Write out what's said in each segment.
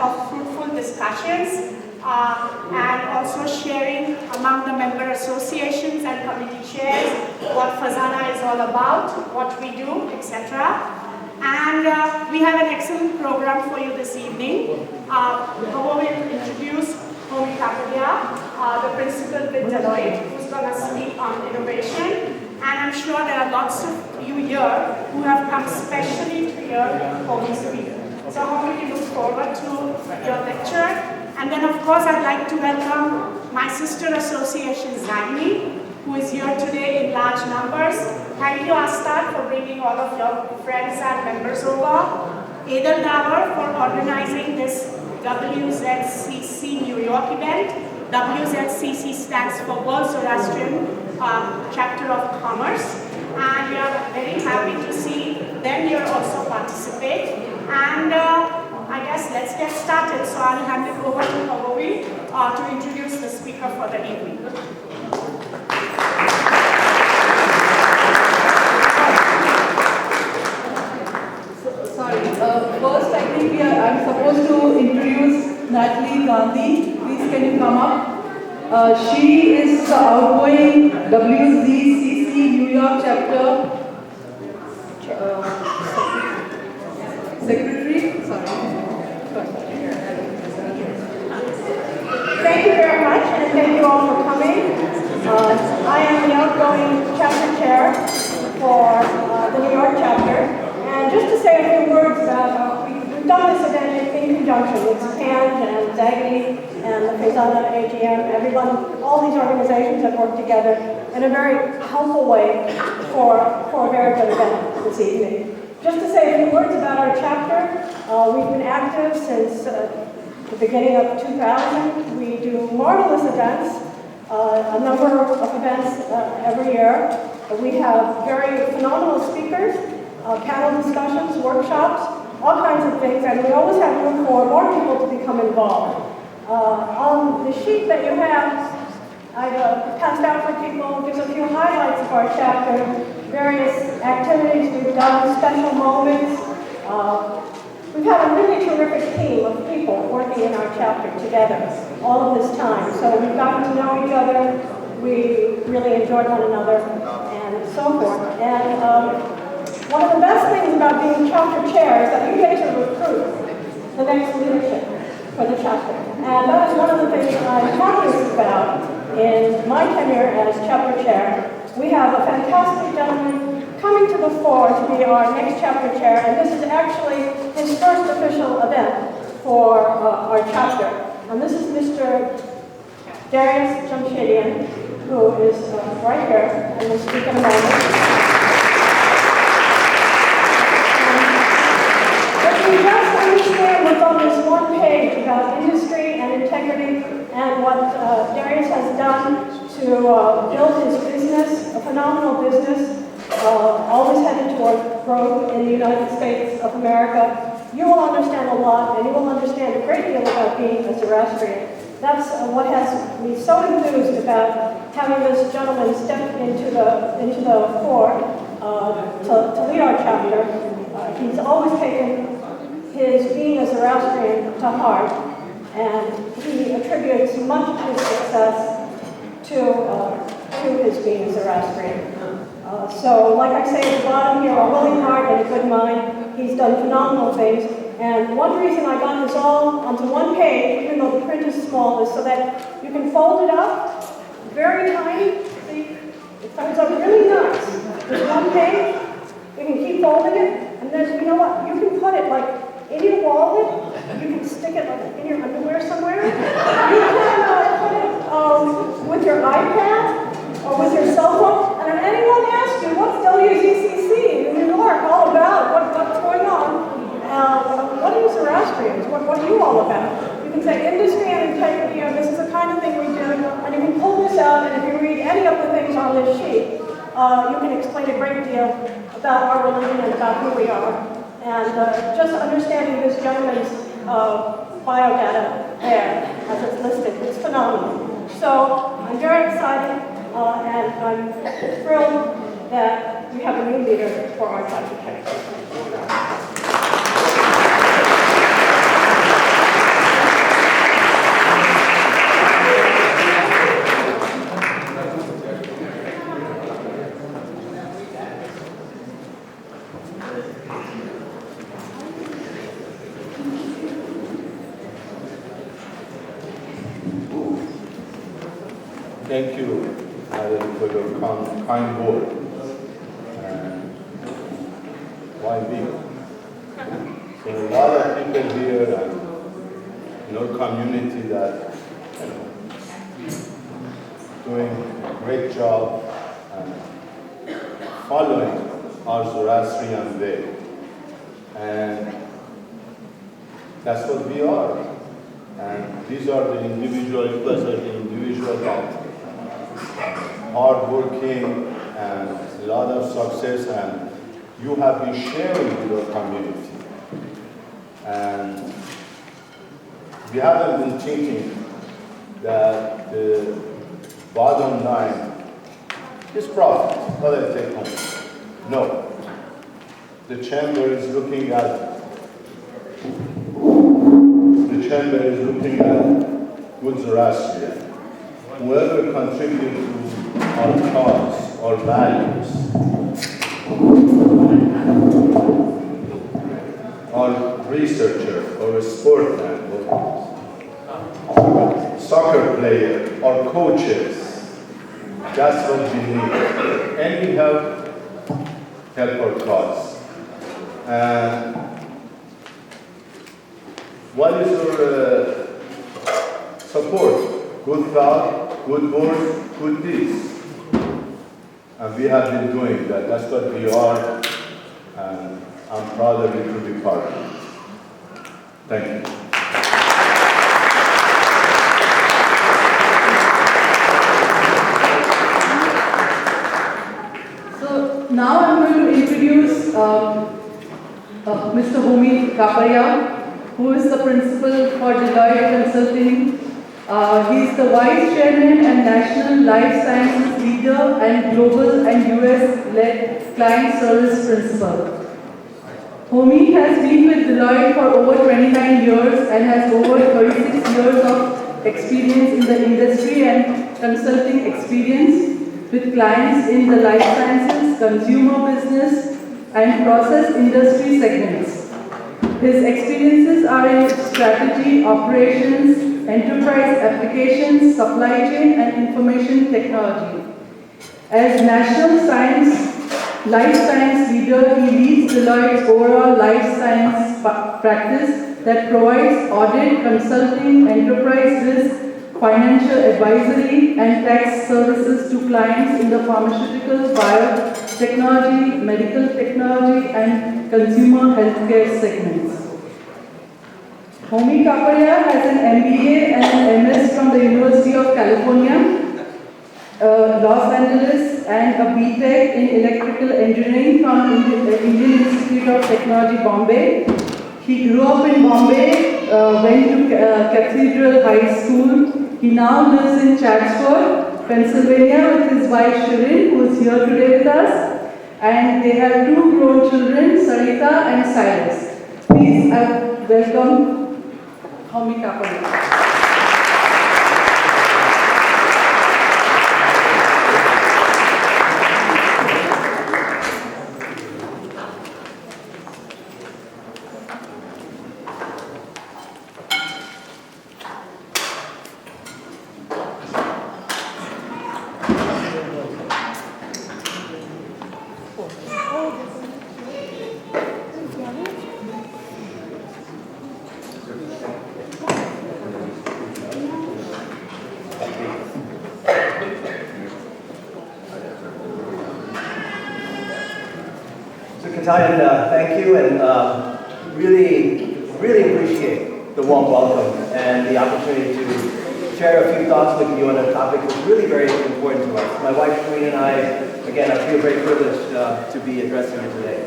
of fruitful discussions and also sharing among the member associations and committee chairs what FEZANA is all about, what we do, etc. And we have an excellent program for you this evening. Homi will introduce Homi Kapadia, the principal with Deloitte, who's going to speak on innovation. And I'm sure there are lots of you here who have come specially to hear Homi speak. So Homi, we look forward to your lecture. And then of course I'd like to welcome my sister association ZAGNY, who is here today in large numbers. Thank you, Astad, for bringing all of your friends and members over. Edel Davar for organizing this WZCC New York event. WZCC stands for World Zoroastrian Chapter of Commerce. And we are very happy to see them here also participate. And I guess let's get started. So I'll hand it over to Homi to introduce the speaker for the evening. First, I think I'm supposed to introduce Natalie Gandhi. Please, can you come up? She is the outgoing WZCC New York chapter secretary. Thank you very much, and thank you all for coming. I am the outgoing chapter chair for the New York chapter. And just to say a few words about, we've done this event in conjunction with ZAPANJ and ZAGNY and the FEZANA AGM. Everyone, all these organizations have worked together in a very helpful way for a very good event this evening. Just to say a few words about our chapter, we've been active since the beginning of 2000. We do marvelous events, a number of events every year. We have very phenomenal speakers, panel discussions, workshops, all kinds of things, and we always have room for more people to become involved. On the sheet that you have, I've passed out for people, gives a few highlights of our chapter, various activities we've done, special moments. We've had a really terrific team of people working in our chapter together all of this time. So we've gotten to know each other, we really enjoyed one another, and so forth. And one of the best things about being chapter chair is that you get to recruit the next leadership for the chapter. And that is one of the things I'm happiest about in my tenure as chapter chair. We have a fantastic gentleman coming to the fore to be our next chapter chair, and this is actually his first official event for our chapter. And this is Mr. Darius Jamshedian, who is right here and will speak in a moment. We just understand what's on this one page about industry and integrity and what Darius has done to build his business, a phenomenal business, always headed toward growth in the United States of America. You will understand a lot, and you will understand a great deal about being a Zoroastrian. That's what has me so enthused about having this gentleman step into the fore to lead our chapter. He's always taken his being a Zoroastrian to heart, and he attributes much of his success to his being a Zoroastrian. So, like I say at the bottom here, a willing heart and a good mind. He's done phenomenal things, and one reason I got this all onto one page, even though the print is small, is so that you can fold it up, very tiny. See, it comes up really nice. There's one page, you can keep folding it, and then you know what? You can put it like in your wallet, you can stick it like in your underwear somewhere. You can put it with your iPad or with your cell phone. And if anyone asks you, what's WZCC in New York all about? What's going on? What are you Zoroastrians? What are you all about? You can say industry and integrity, and this is the kind of thing we do. And you can pull this out, and if you read any of the things on this sheet, you can explain a great deal about our religion and about who we are. And just understanding this gentleman's biodata there, as it's listed, it's phenomenal. So I'm very excited, and I'm thrilled that we have a new leader for our chapter. Thank you, Madam, for your kind word. Why me? So a lot of people here and in our community that doing a great job and following our Zoroastrian way. And that's what we are. And these are the individuals, the individuals that hard working and a lot of success, and you have been sharing with your community. And we haven't been thinking that the bottom line is profit, not a take home. No. The chamber is looking at good Zoroastrian. Whoever contributes to our cause, our values, our researcher, or a sportsman, or soccer player, or coaches, that's what we need. Any help our cause. And what is your support? Good thought, good words, good deeds. And we have been doing that. That's what we are. And I'm proud of you to be part of it. Thank you. So now I'm going to introduce Mr. Homi Kapadia, who is the principal for Deloitte Consulting. He's the Vice Chairman and National Life Sciences Leader and Global and US-led Client Service Principal. Homi has been with Deloitte for over 29 years and has over 36 years of experience in the industry and consulting experience with clients in the life sciences, consumer business, and process industry segments. His experiences are in strategy, operations, enterprise applications, supply chain, and information technology. As National Life Science Leader, he leads Deloitte's overall life science practice that provides audit, consulting, enterprise risk, financial advisory, and tax services to clients in the pharmaceutical, biotechnology, medical technology, and consumer healthcare segments. Homi Kapadia has an MBA and an MS from the University of California, Los Angeles, and a BTech in electrical engineering from Indian Institute of Technology, Bombay. He grew up in Bombay, went to Cathedral High School. He now lives in Chatsworth, Pennsylvania with his wife Shirin, who is here today with us. And they have two grown children, Sarita and Cyrus. Please welcome Homi Kapadia. Thank you, and really appreciate the warm welcome and the opportunity to share a few thoughts with you on a topic that's really very important to us. My wife, Shereen, and I, again, I feel very privileged to be addressing you today.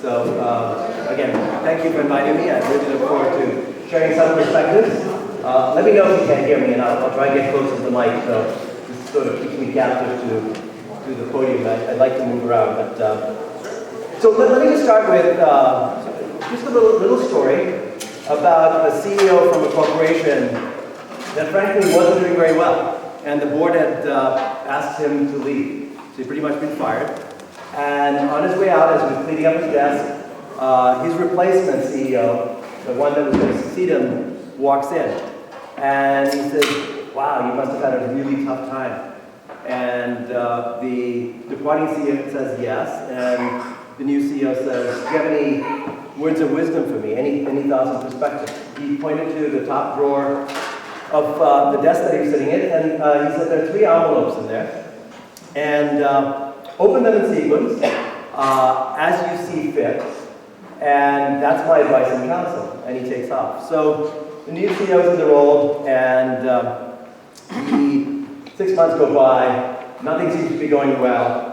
So, again, thank you for inviting me. I really look forward to sharing some perspectives. Let me know if you can't hear me, and I'll try and get closer to the mic, so this sort of keeps me captive to the podium. I'd like to move around, but so let me just start with just a little story about a CEO from a corporation that frankly wasn't doing very well, and the board had asked him to leave. So he'd pretty much been fired, and on his way out, as he was cleaning up his desk, his replacement CEO, the one that was going to succeed him, walks in, and he says, "Wow, you must have had a really tough time And the departing CEO says yes, and the new CEO says, do you have any words of wisdom for me? Any thoughts and perspectives? He pointed to the top drawer of the desk that he was sitting in, and he said there are 3 envelopes in there. And open them in sequence, as you see fit, and that's my advice and counsel. And he takes off. So the new CEO's in the role, and 6 months go by, nothing seems to be going well.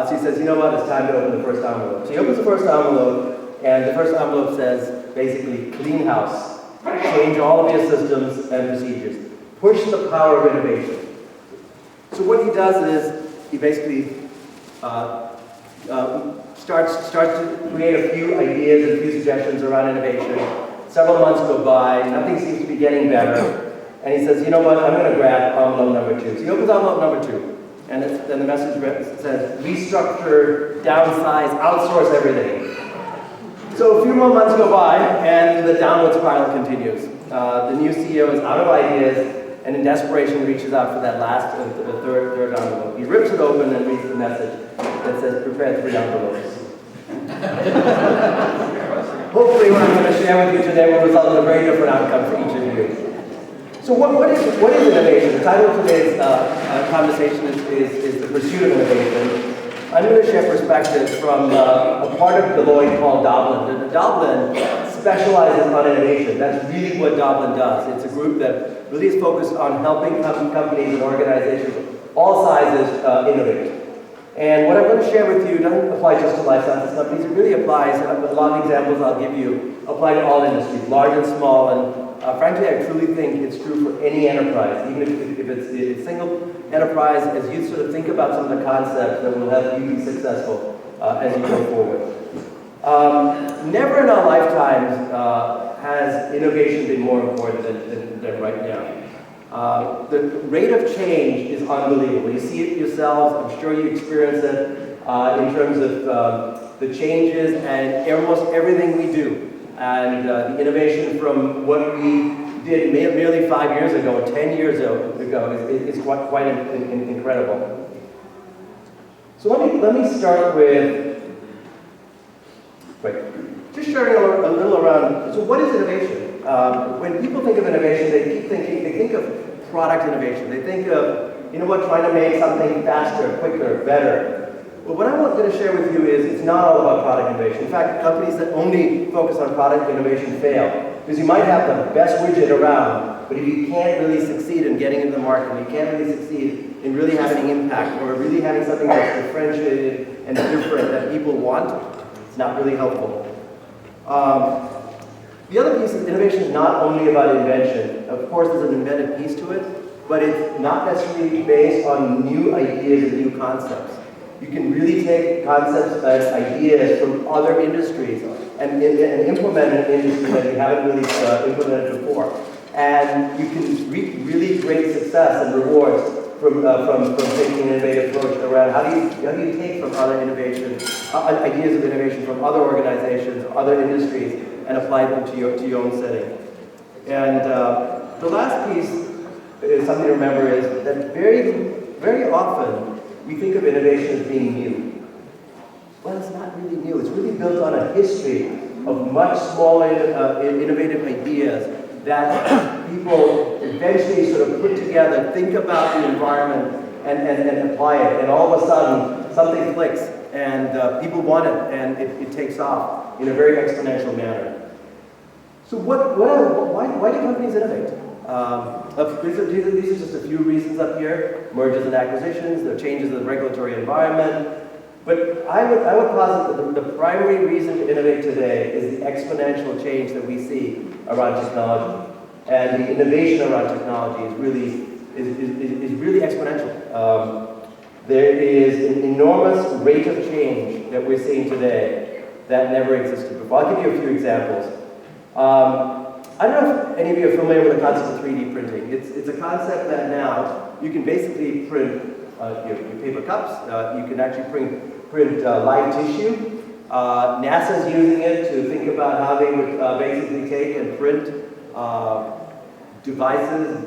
So he says, you know what, it's time to open the first envelope. So he opens the first envelope, and the first envelope says, basically, clean house. Change all of your systems and procedures. Push the power of innovation. So what he does is, he basically starts to create a few ideas and a few suggestions around innovation. Several months go by, nothing seems to be getting better. And he says, you know what, I'm going to grab envelope number 2. So he opens envelope number 2. And then the message says, restructure, downsize, outsource everything. So a few more months go by, and the downward spiral continues. The new CEO is out of ideas, and in desperation reaches out for that last, the third envelope. He rips it open and reads the message that says, prepare 3 envelopes. Hopefully what I'm going to share with you today will result in a very different outcome for each of you. So what is innovation? The title of today's conversation is The Pursuit of Innovation. I'm going to share perspectives from a part of Deloitte called Dublin. And Dublin specializes on innovation. That's really what Dublin does. It's a group that really is focused on helping companies and organizations, all sizes, innovate. And what I'm going to share with you doesn't apply just to life sciences companies. It really applies, and a lot of examples I'll give you, apply to all industries, large and small. And frankly, I truly think it's true for any enterprise, even if it's a single enterprise, as you sort of think about some of the concepts that will help you be successful as you go forward. Never in our lifetimes has innovation been more important than right now. The rate of change is unbelievable. You see it yourselves, I'm sure you experience it in terms of the changes and almost everything we do. And the innovation from what we did merely 5 years ago, 10 years ago is quite incredible. So let me start with, just sharing a little around, so what is innovation? When people think of innovation, they think of product innovation. They think of, you know what, trying to make something faster, quicker, better. But what I'm going to share with you is it's not all about product innovation. In fact, companies that only focus on product innovation fail. Because you might have the best widget around, but if you can't really succeed in getting into the market, you can't really succeed in really having an impact or really having something that's differentiated and different that people want, it's not really helpful. The other piece of innovation is not only about invention. Of course, there's an embedded piece to it, but it's not necessarily based on new ideas and new concepts. You can really take concepts and ideas from other industries and implement it in an industry that you haven't really implemented before. And you can reap really great success and rewards from taking an innovative approach around how do you take from other innovation, ideas of innovation from other organizations, other industries, and apply them to your own setting. And the last piece is something to remember is that very often we think of innovation as being new. Well, it's not really new. It's really built on a history of much smaller innovative ideas that people eventually sort of put together, think about the environment, and apply it. And all of a sudden, something clicks, and people want it, and it takes off in a very exponential manner. So why do companies innovate? These are just a few reasons up here. Mergers and acquisitions, the changes in the regulatory environment. But I would posit that the primary reason to innovate today is the exponential change that we see around technology. And the innovation around technology is really exponential. There is an enormous rate of change that we're seeing today that never existed before. I'll give you a few examples. I don't know if any of you are familiar with the concept of 3D printing. It's a concept that now you can basically print your paper cups. You can actually print live tissue. NASA's using it to think about how they would basically take and print devices,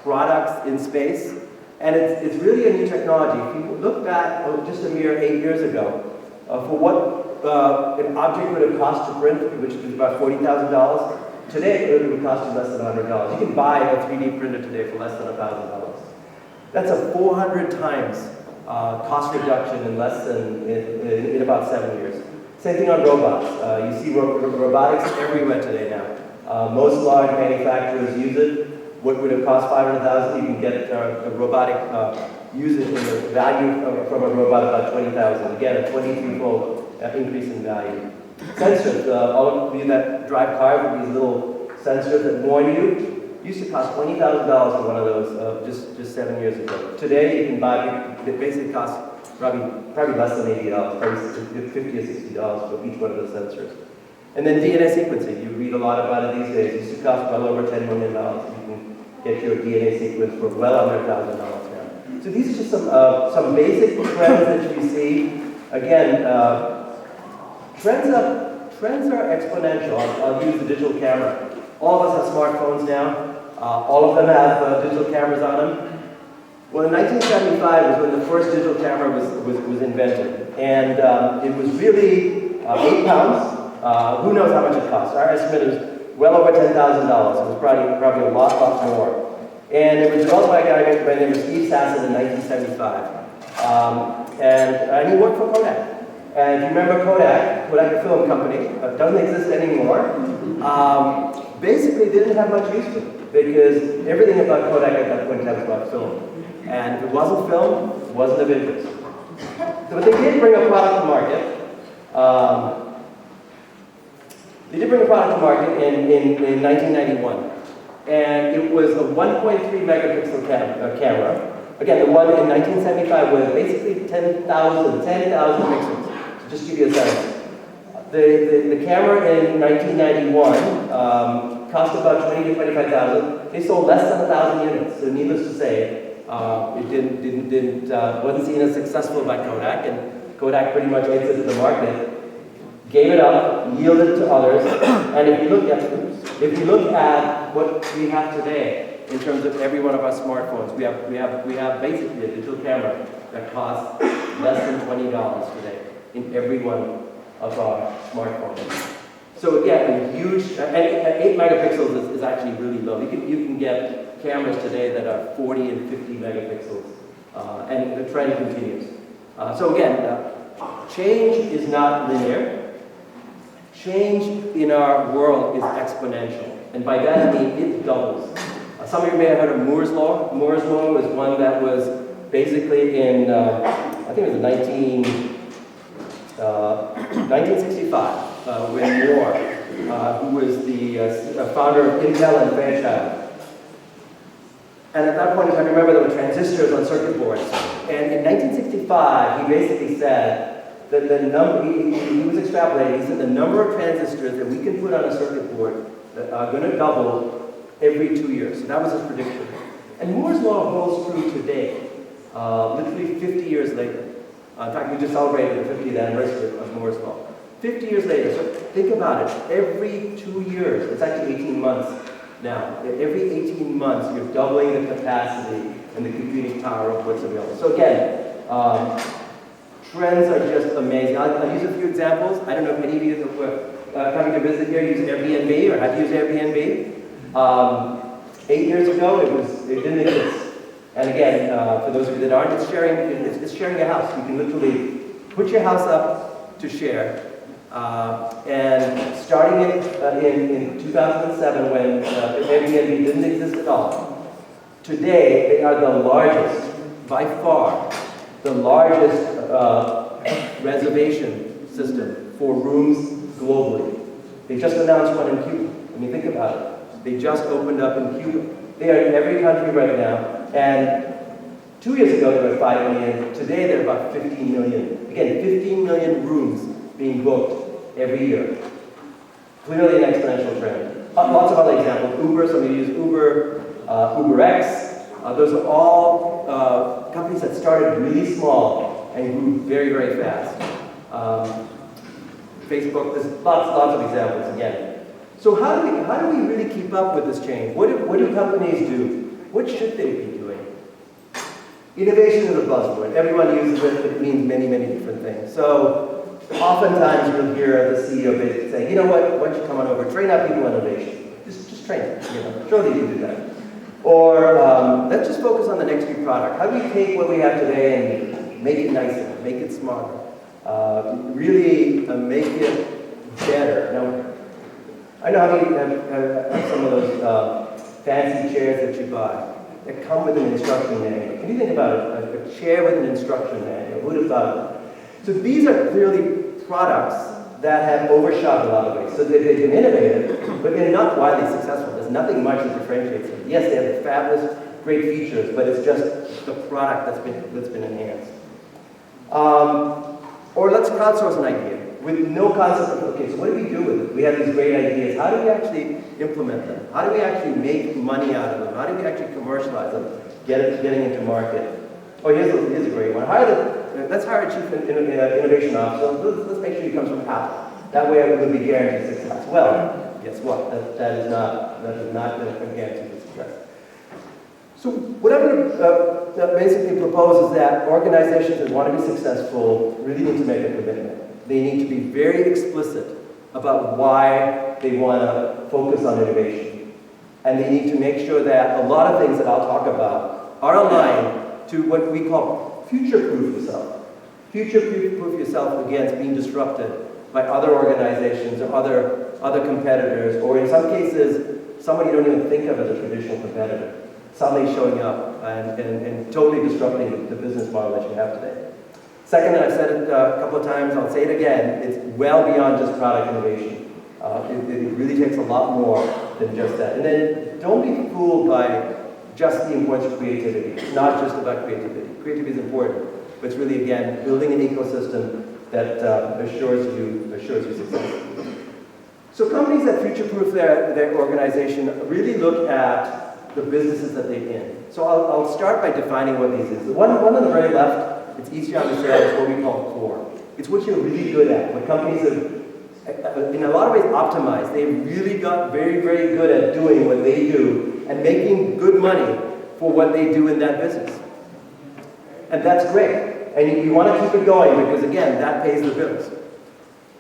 products in space. And it's really a new technology. If you look back just a mere 8 years ago, for what an object would have cost to print, which is about $40,000, today it would cost you less than $100. You can buy a 3D printer today for less than $1,000. That's a 400 times cost reduction in in about 7 years. Same thing on robots. You see robotics everywhere today now. Most large manufacturers use it. What would have cost $500,000, you can get a robotic usage in the value from a robot about $20,000. Again, a 23-fold increase in value. Sensors, all of you that drive cars with these little sensors that warn you, used to cost $20,000 for one of those just 7 years ago. Today, you can buy, it basically costs probably less than $80, probably $50 or $60 for each one of those sensors. And then DNA sequencing, you read a lot about it these days. It used to cost well over $10 million. You can get your DNA sequence for well under $1,000 now. So these are just some basic trends that you see. Again, trends are exponential. I'll use the digital camera. All of us have smartphones now. All of them have digital cameras on them. Well, in 1975 was when the first digital camera was invented. And it was really 8 pounds. Who knows how much it cost? Our estimate is well over $10,000. It was probably a lot more. And it was developed by a guy by the name of Steve Sasson in 1975. And he worked for Kodak. And if you remember Kodak, the film company, doesn't exist anymore, basically didn't have much use for it because everything about Kodak at that point in time was about film. And if it wasn't film, it wasn't of interest. But they did bring a product to market. They did bring a product to market in 1991. And it was a 1.3 megapixel camera. Again, the one in 1975 was basically 10,000 pixels. Just to give you a sense. The camera in 1991 cost about $20,000 to $25,000. They sold less than 1,000 units. So needless to say, it wasn't seen as successful by Kodak, and Kodak pretty much exited the market, gave it up, yielded it to others. And if you look at what we have today in terms of every one of our smartphones, we have basically a digital camera that costs less than $20 today in every one of our smartphones. So again, a huge, and 8 megapixels is actually really low. You can get cameras today that are 40 and 50 megapixels, and the trend continues. So again, change is not linear. Change in our world is exponential, and by that I mean it doubles. Some of you may have heard of Moore's Law. Moore's Law was one that was basically in, I think it was 1965, when Moore, who was the founder of Intel and Fairchild. And at that point in time, remember there were transistors on circuit boards. And in 1965, he basically said that the number, he was extrapolating, he said the number of transistors that we can put on a circuit board that are going to double every 2 years. So that was his prediction. And Moore's Law holds true today, literally 50 years later. In fact, we just celebrated the 50th anniversary of Moore's Law. 50 years later, so think about it, every 2 years, it's actually 18 months now. Every 18 months, you're doubling the capacity and the computing power of what's available. So again, trends are just amazing. I'll use a few examples. I don't know if any of you who are coming to visit here use Airbnb or have used Airbnb. 8 years ago, it didn't exist. And again, for those of you that aren't, it's sharing a house. You can literally put your house up to share. And starting in 2007, when Airbnb didn't exist at all, today they are the largest, by far, the largest reservation system for rooms globally. They just announced one in Cuba. I mean, think about it. They just opened up in Cuba. They are in every country right now. And 2 years ago, they were 5 million. Today, they're about 15 million. Again, 15 million rooms being booked every year. Clearly an exponential trend. Lots of other examples. Uber, some of you use Uber, UberX. Those are all companies that started really small and grew very, very fast. Facebook, there's lots of examples again. So how do we really keep up with this change? What do companies do? What should they be doing? Innovation is a buzzword. Everyone uses it, but it means many, many different things. So oftentimes you'll hear the CEO basically say, you know what, why don't you come on over, train our people in innovation. Just train them, you know, surely you can do that. Or let's just focus on the next new product. How do we take what we have today and make it nicer, make it smarter, really make it better? Now, I know how many have some of those fancy chairs that you buy that come with an instruction manual. Can you think about it? A chair with an instruction manual? Who would have thought of it? So these are clearly products that have overshot a lot of ways. So they've been innovative, but they're not widely successful. There's nothing much that differentiates them. Yes, they have the fabulous, great features, but it's just the product that's been enhanced. Or let's crowdsource an idea with no concept of, okay, so what do we do with it? We have these great ideas. How do we actually implement them? How do we actually make money out of them? How do we actually commercialize them, getting into market? Oh, here's a great one. Let's hire a chief innovation officer. Let's make sure he comes from Apple. That way it will be guaranteed success. Well, guess what? That is not a guarantee of success. So what I'm going to basically propose is that organizations that want to be successful really need to make a commitment. They need to be very explicit about why they want to focus on innovation. And they need to make sure that a lot of things that I'll talk about are aligned to what we call future-proof yourself. Future-proof yourself against being disrupted by other organizations or other competitors, or in some cases, someone you don't even think of as a traditional competitor, suddenly showing up and totally disrupting the business model that you have today. Second, and I've said it a couple of times, I'll say it again, it's well beyond just product innovation. It really takes a lot more than just that. And then don't be fooled by just the importance of creativity. It's not just about creativity. Creativity is important, but it's really, again, building an ecosystem that assures you success. So companies that future-proof their organization really look at the businesses that they're in. So I'll start by defining what these is. The one on the very left, it's easy to understand, it's what we call core. It's what you're really good at. What companies have, in a lot of ways, optimized. They've really got very, very good at doing what they do and making good money for what they do in that business. And that's great. And you want to keep it going because, again, that pays the bills.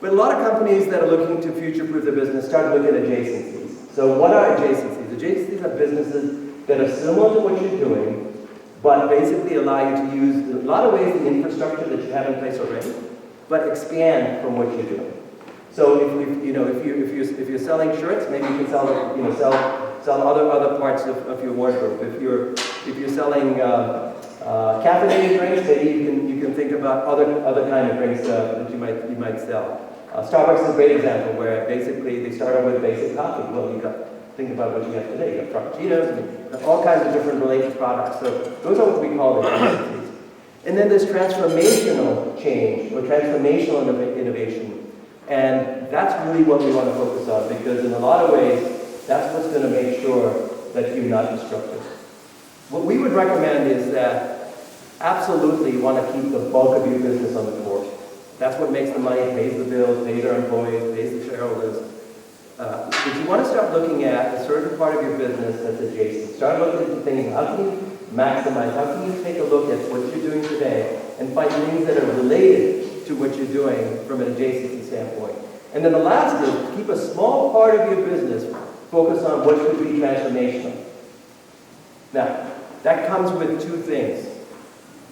But a lot of companies that are looking to future-proof their business start looking at adjacencies. So what are adjacencies? Adjacencies are businesses that are similar to what you're doing, but basically allow you to use, in a lot of ways, the infrastructure that you have in place already, but expand from what you're doing. So if you're selling shirts, maybe you can sell other parts of your wardrobe. If you're selling caffeinated drinks, maybe you can think about other kind of drinks that you might sell. Starbucks is a great example where basically they start out with basic coffee. Well, think about what you have today. You have frappuccinos and all kinds of different related products. So those are what we call the adjacencies. And then there's transformational change or transformational innovation. And that's really what we want to focus on because in a lot of ways, that's what's going to make sure that you're not disruptive. What we would recommend is that absolutely you want to keep the bulk of your business on the core. That's what makes the money, pays the bills, pays our employees, pays the shareholders. But you want to start looking at a certain part of your business that's adjacent. Start looking at things, how can you maximize, how can you take a look at what you're doing today and find things that are related to what you're doing from an adjacency standpoint. And then the last is keep a small part of your business focused on what could be transformational. Now, that comes with two things.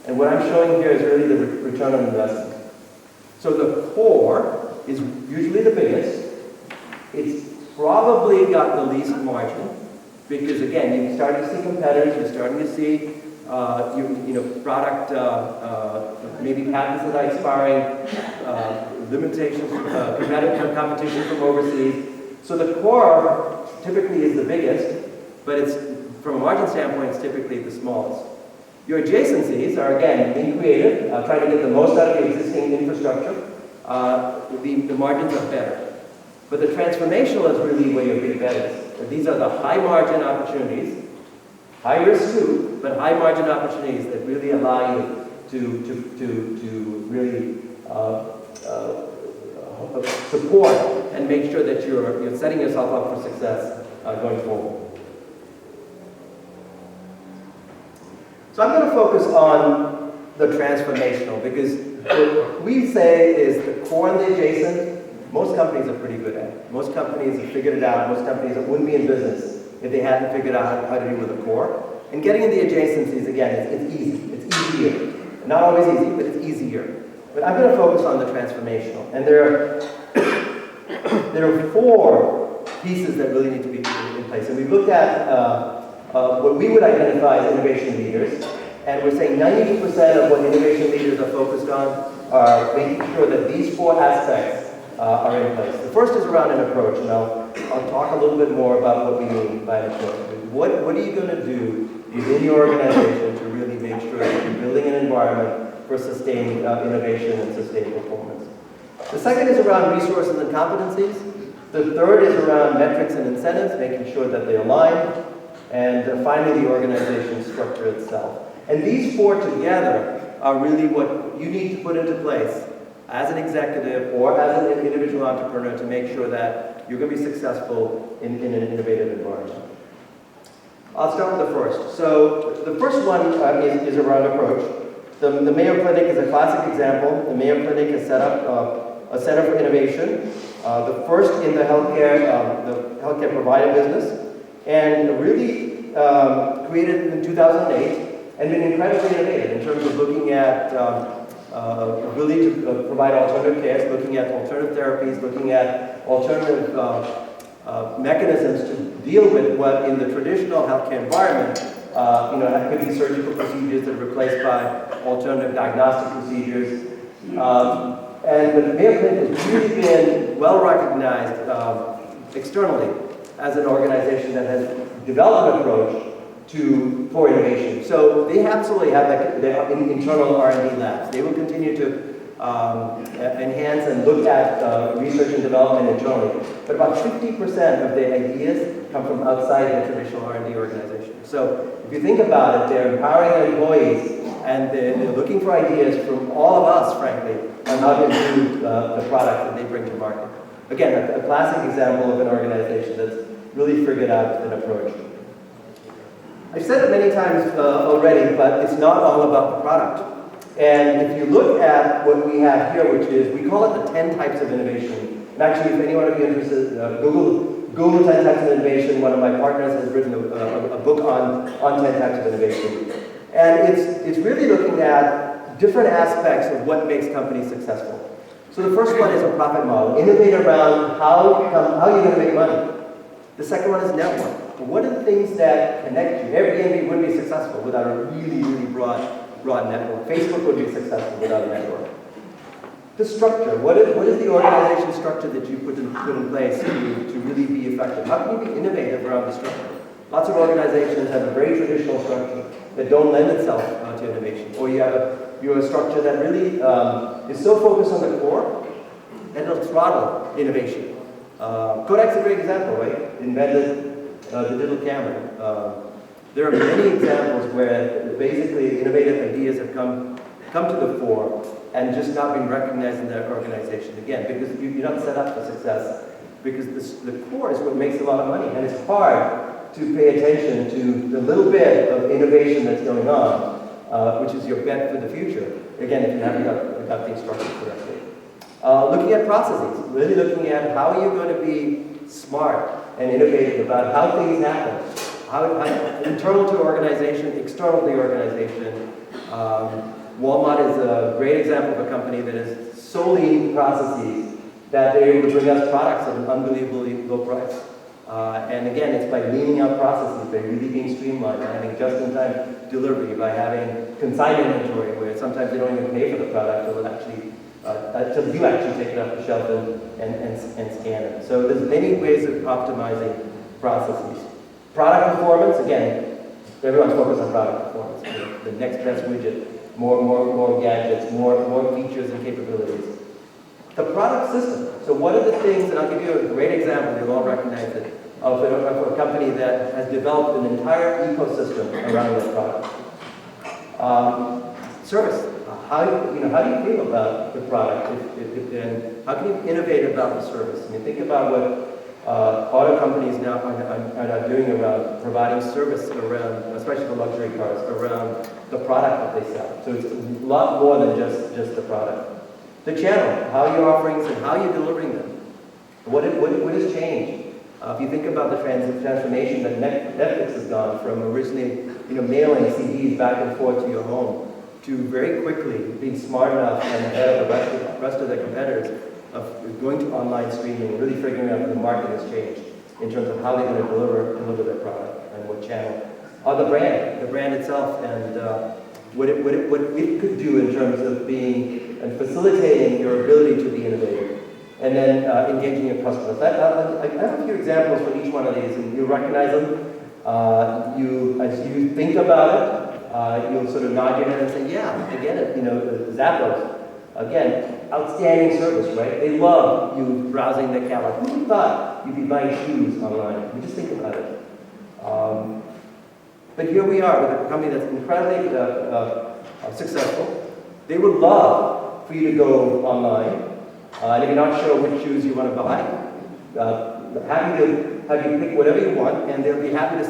And what I'm showing here is really the return on investment. So the core is usually the biggest. It's probably got the least margin because, again, you're starting to see competitors, you're starting to see product, maybe patents that are expiring, limitations, competitive competition from overseas. So the core typically is the biggest, but it's, from a margin standpoint, it's typically the smallest. Your adjacencies are, again, being creative, trying to get the most out of the existing infrastructure. The margins are better. But the transformational is really where your big bet is. These are the high margin opportunities, high risk too, but high margin opportunities that really allow you to really support and make sure that you're setting yourself up for success going forward. So I'm going to focus on the transformational because what we say is the core and the adjacent, most companies are pretty good at it. Most companies have figured it out. Most companies that wouldn't be in business if they hadn't figured out how to deal with the core. And getting into the adjacencies, again, it's easy. It's easier. Not always easy, but it's easier. But I'm going to focus on the transformational. And there are 4 pieces that really need to be in place. And we looked at what we would identify as innovation leaders. And we're saying 90% of what innovation leaders are focused on are making sure that these 4 aspects are in place. The first is around an approach, and I'll talk a little bit more about what we mean by an approach. What are you going to do within your organization to really make sure that you're building an environment for sustained innovation and sustained performance? The second is around resources and competencies. The third is around metrics and incentives, making sure that they align. And finally, the organization structure itself. And these 4 together are really what you need to put into place as an executive or as an individual entrepreneur to make sure that you're going to be successful in an innovative environment. I'll start with the first. So the first one is around approach. The Mayo Clinic is a classic example. The Mayo Clinic has set up a center for innovation, the first in the healthcare provider business, and really created in 2008 and been incredibly innovative in terms of looking at ability to provide alternative care, looking at alternative therapies, looking at alternative mechanisms to deal with what in the traditional healthcare environment, that could be surgical procedures that are replaced by alternative diagnostic procedures. And the Mayo Clinic has really been well recognized externally as an organization that has developed an approach for innovation. So they absolutely have their internal R&D labs. They will continue to enhance and look at research and development internally. But about 50% of their ideas come from outside their traditional R&D organization. So if you think about it, they're empowering their employees and they're looking for ideas from all of us, frankly, on how to improve the product that they bring to market. Again, a classic example of an organization that's really figured out an approach. I've said it many times already, but it's not all about the product. And if you look at what we have here, which is, we call it the 10 types of innovation. And actually, if anyone would be interested, Google 10 types of innovation. One of my partners has written a book on 10 types of innovation. And it's really looking at different aspects of what makes companies successful. So the first one is a profit model. Innovate around how you're going to make money. The second one is network. What are the things that connect you? Airbnb wouldn't be successful without a really, really broad network. Facebook would be successful without a network. The structure. What is the organization structure that you put in place to really be effective? How can you be innovative around the structure? Lots of organizations have a very traditional structure that don't lend itself to innovation. Or you have a structure that really is so focused on the core that it'll throttle innovation. Kodak's a great example, right? Invented the digital camera. There are many examples where basically innovative ideas have come to the fore and just not been recognized in their organization. Again, because you're not set up for success, because the core is what makes a lot of money, and it's hard to pay attention to the little bit of innovation that's going on, which is your bet for the future. Again, if you haven't got things structured correctly. Looking at processes, really looking at how you're going to be smart and innovative about how things happen. How internal to organization, external to the organization. Walmart is a great example of a company that is solely processes that they're able to bring us products at an unbelievably low price. And again, it's by leaning out processes, by really being streamlined, by having just-in-time delivery, by having consignment inventory, where sometimes they don't even pay for the product until you actually take it off the shelf and scan it. So there's many ways of optimizing processes. Product performance, again, everyone's focused on product performance. The next best widget, more gadgets, more features and capabilities. The product system. So what are the things, and I'll give you a great example, you'll all recognize it, of a company that has developed an entire ecosystem around their product. Service. How do you feel about the product, and how can you innovate about the service? I mean, think about auto companies now are now doing around providing service around, especially for luxury cars, around the product that they sell. So it's a lot more than just the product. The channel, how your offerings and how you're delivering them. What has changed? If you think about the transformation that Netflix has gone from originally, mailing CDs back and forth to your home, to very quickly being smart enough and ahead of the rest of their competitors of going to online streaming and really figuring out that the market has changed in terms of how they're going to deliver their product and what channel. The brand itself, and what it could do in terms of being and facilitating your ability to be innovative. And then engaging your customers. I have a few examples for each one of these, and you recognize them. As you think about it, you'll sort of nod your head and say, yeah, I get it. Zappos, again, outstanding service, right? They love you browsing their catalog. Who thought you'd be buying shoes online? Just think about it. But here we are with a company that's incredibly successful. They would love for you to go online. And if you're not sure which shoes you want to buy, happy to have you pick whatever you want, and they'll be happy to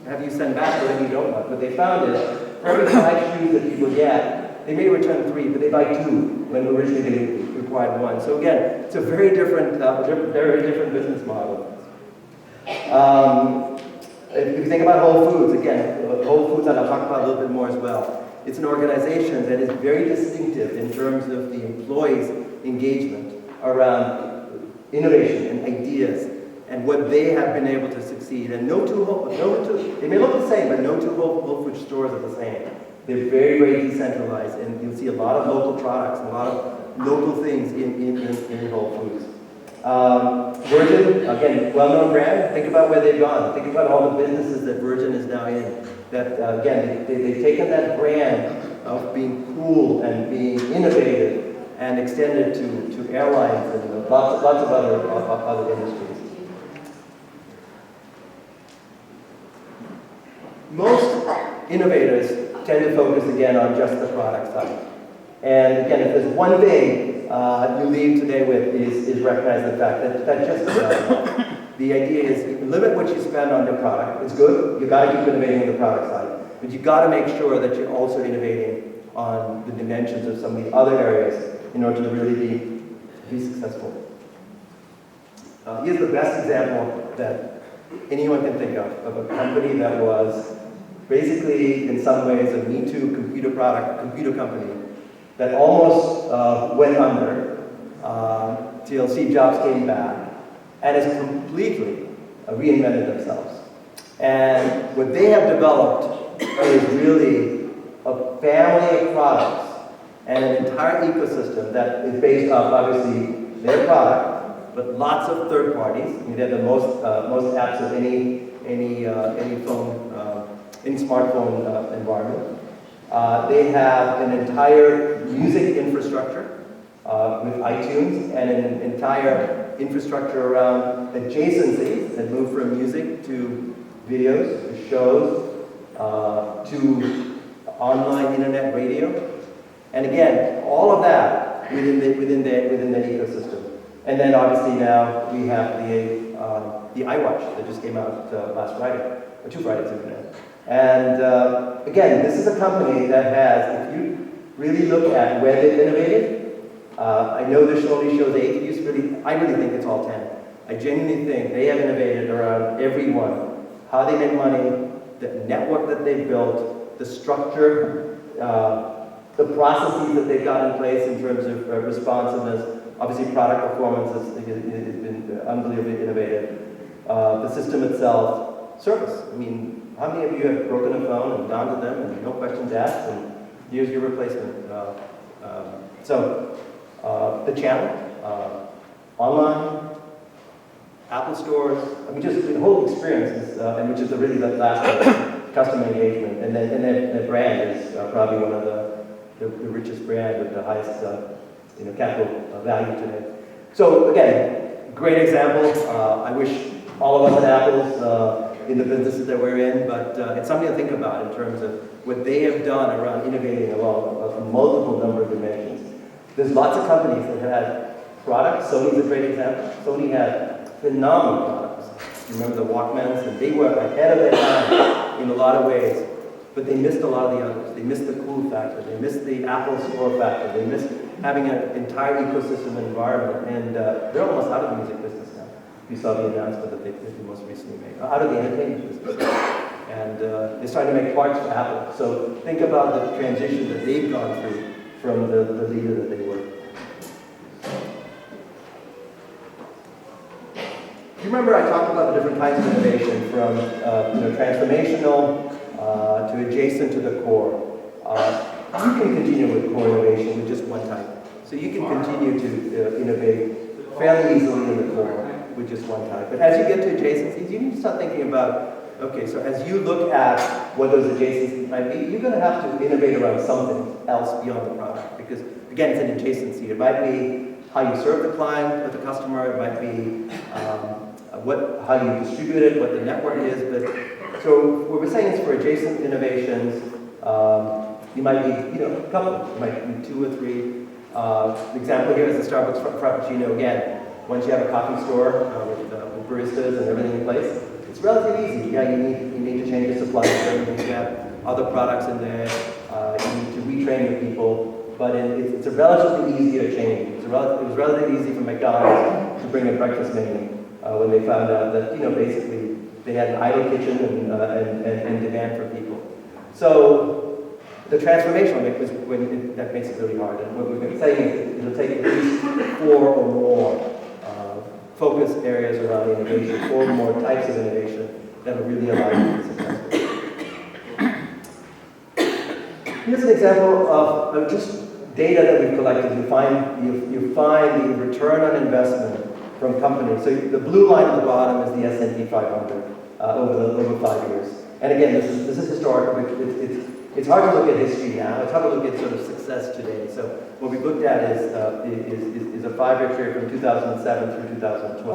have you send back whatever you don't want. What they found is, for every 5 shoes that people get, they may return 3, but they buy 2 when originally they required 1. So again, it's a very different business model. If you think about Whole Foods, again, Whole Foods, and I'll talk about a little bit more as well. It's an organization that is very distinctive in terms of the employees' engagement around innovation and ideas and what they have been able to succeed. And they may look the same, but no two Whole Foods stores are the same. They're very, very decentralized, and you'll see a lot of local products, a lot of local things in Whole Foods. Virgin, again, well-known brand. Think about where they've gone. Think about all the businesses that Virgin is now in. That again, they've taken that brand of being cool and being innovative and extended to airlines and lots of other industries. Most innovators tend to focus again on just the product side. And again, if there's one thing you leave today with is recognize the fact that just the idea is you can limit what you spend on your product. It's good. You've got to keep innovating on the product side. But you've got to make sure that you're also innovating on the dimensions of some of the other areas in order to really be successful. Here's the best example that anyone can think of a company that was basically, in some ways, a Me Too computer company that almost went under till Steve Jobs came back and has completely reinvented themselves. And what they have developed is really a family of products and an entire ecosystem that is based off, obviously, their product, but lots of third parties. I mean, they have the most apps of any phone, any smartphone environment. They have an entire music infrastructure with iTunes and an entire infrastructure around adjacencies that move from music to videos, to shows, to online internet radio. And again, all of that within the ecosystem. And then obviously now we have the iWatch that just came out last Friday, or 2 Fridays ago. And again, this is a company that has, if you really look at where they've innovated, I know this only shows 8. I really think it's all 10. I genuinely think they have innovated around every one. How they make money, the network that they've built, the structure, the processes that they've got in place in terms of responsiveness. Obviously, product performance has been unbelievably innovative. The system itself, service. I mean, how many of you have broken a phone and gone to them and no questions asked and here's your replacement? The channel, online, Apple stores, I mean, just the whole experience is, and which is really the last one, customer engagement, and then the brand is probably one of the richest brand with the highest capital value today. So again, great example. I wish all of us had Apples in the businesses that we're in, but it's something to think about in terms of what they have done around innovating along a multiple number of dimensions. There's lots of companies that have had products. Sony's a great example. Sony had phenomenal products. You remember the Walkmans? And they were ahead of their time in a lot of ways. But they missed a lot of the others. They missed the cool factor. They missed the Apple Store factor. They missed having an entire ecosystem environment. And they're almost out of the music business now. You saw the announcement that they most recently made. Out of the entertainment business. And they're starting to make parts for Apple. So think about the transition that they've gone through from the leader that they were. You remember I talked about the different kinds of innovation from transformational to adjacent to the core. You can continue with core innovation with just one type. So you can continue to innovate fairly easily in the core with just one type. But as you get to adjacencies, you need to start thinking about, okay, so as you look at what those adjacencies might be, you're going to have to innovate around something else beyond the product. Because, again, it's an adjacency. It might be how you serve the client or the customer. It might be how you distribute it, what the network is. But so what we're saying is for adjacent innovations, you might be, a couple, you might be 2 or 3. The example here is the Starbucks Frappuccino. Again, once you have a coffee store with baristas and everything in place, it's relatively easy. Yeah, you need to change your supply chain. You need to have other products in there. You need to retrain your people. But it's a relatively easier change. It was relatively easy for McDonald's to bring a breakfast menu when they found out that basically they had an idle kitchen and demand for people. So the transformation that makes it really hard. And what we've been saying is it'll take at least 4 or more focus areas around innovation, 4 more types of innovation that will really allow you to be successful. Here's an example of just data that we've collected. You find the return on investment from companies. So the blue line at the bottom is the S&P 500 over 5 years. And again, this is historical. It's hard to look at history now. It's hard to look at sort of success today. So what we've looked at is a 5-year period from 2007 through 2012.